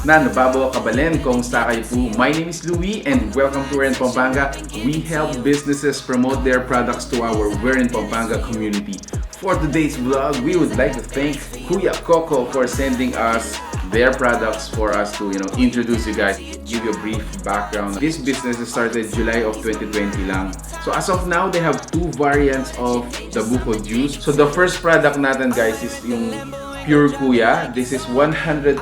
na nababawa kabalen, kumusta kayo po? My name is Louie and welcome to We're in Pampanga. We help businesses promote their products to our We're in Pampanga community. For today's vlog, we would like to thank Kuyacoco for sending us their products for us to, introduce you guys. Give you a brief background. This business started July of 2020 lang. So as of now, they have two variants of the BUKO juice. So the first product natin guys is yung Pure Kuya. This is 100%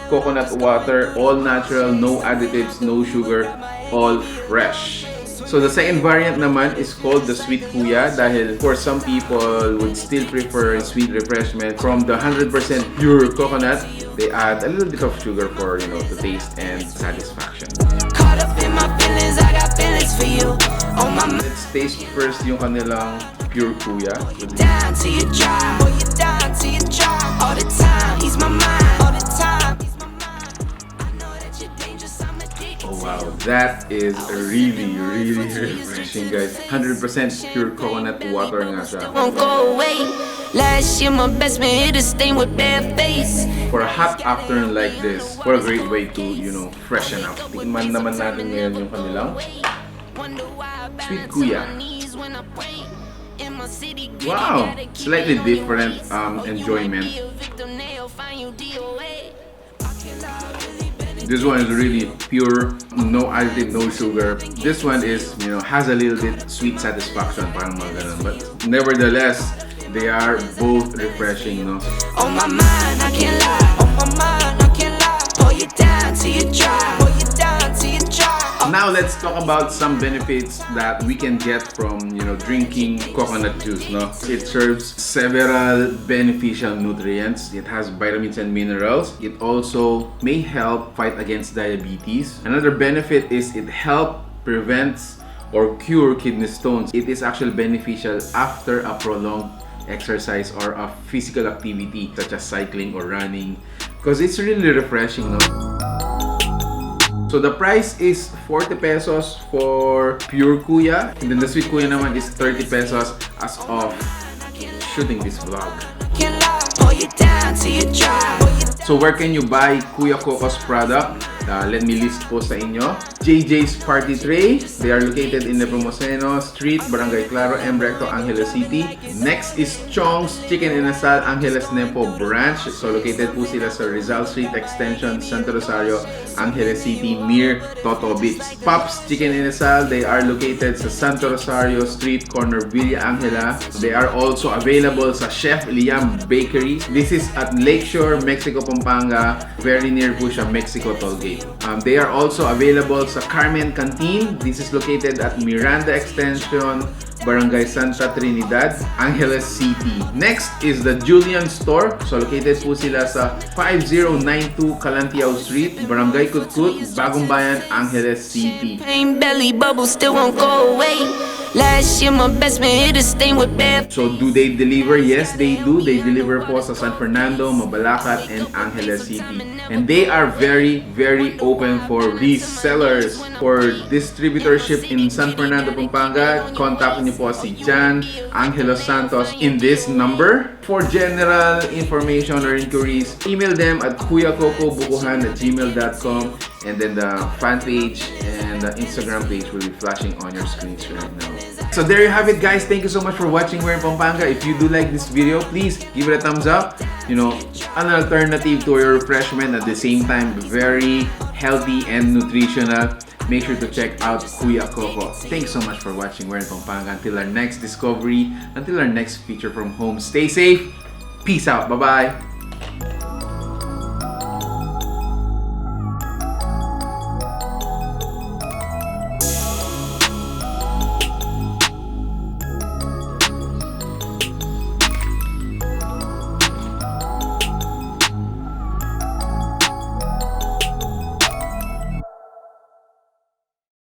coconut water, all natural, no additives, no sugar, all fresh. So the second variant naman is called the Sweet Kuya dahil for some people would still prefer sweet refreshment. From the 100% pure coconut, they add a little bit of sugar for, the taste and satisfaction. Caught up in my feelings, I got feelings for you. Let's taste first yung kanilang Pure Kuya. Down to your drive, boy, you down to your drive. All the time, ease my mind. All the time, ease my mind. I know that you're dangerous, I'm addicted. Oh wow, that is really refreshing, guys. 100% pure coconut water nga siya. Won't go away. Last year, my best man hit a stain with bare face. For a hot afternoon like this, what a great way to, freshen up. Tikman naman natin ngayon yung kanilang Sweet Kuya. Wow! Slightly different enjoyment. This one is really pure, no additive, no sugar. This one is, has a little bit sweet satisfaction, parang mga ganun. But nevertheless, they are both refreshing, no? On my mind, I can't lie. On my mind, I can't lie. Pull you down till you dry. Pull you down till you dry. Now let's talk about some benefits that we can get from, drinking coconut juice, no? It serves several beneficial nutrients. It has vitamins and minerals. It also may help fight against diabetes. Another benefit is it helps prevent or cure kidney stones. It is actually beneficial after a prolonged exercise or a physical activity such as cycling or running because it's really refreshing, no? So the price is 40 pesos for Pure Kuya and then the Sweet Kuya naman is 30 pesos as of shooting this vlog. So where can you buy Kuyacoco's product? Let me list po sa inyo. JJ's Party Tray. They are located in Nepomuceno Street, Barangay Claro, Recto, Angeles City. Next is Chong's Chicken Inasal, Angeles-Nepo branch. So located po sila sa Rizal Street Extension, Santo Rosario, Angeles City, near Toto Beach. Pop's Chicken Inasal. They are located sa Santo Rosario Street, corner Villa Angela. They are also available sa Chef Liam Bakery. This is at Lakeshore, Mexico, Pampanga. Very near po siya Mexico Tollgate. They are also available sa Carmen Canteen. This is located at Miranda Extension, Barangay Santa Trinidad, Angeles City. Next is the Julian Store. So located po sila sa 5092 Calantiao Street, Barangay Kutkut, Bagong Bayan, Angeles City. Belly bubble still won't go away. Last year, my best man hit a stain with bare. So do they deliver? Yes, they do. They deliver po sa San Fernando, Mabalacat, and Angeles City. And they are very open for resellers. For distributorship in San Fernando, Pampanga, contact niyo po si Jan Angelo Santos in this number. For general information or inquiries, email them at kuyacocobukohan@gmail.com, and then the fan page and the Instagram page will be flashing on your screens right now. So there you have it, guys. Thank you so much for watching We're in Pampanga. If you do like this video, please give it a thumbs up. An alternative to your refreshment, at the same time very healthy and nutritional. Make sure to check out Kuyacoco. Thanks so much for watching We're in Pampanga. Until our next discovery, until our next feature from home, stay safe. Peace out. Bye-bye.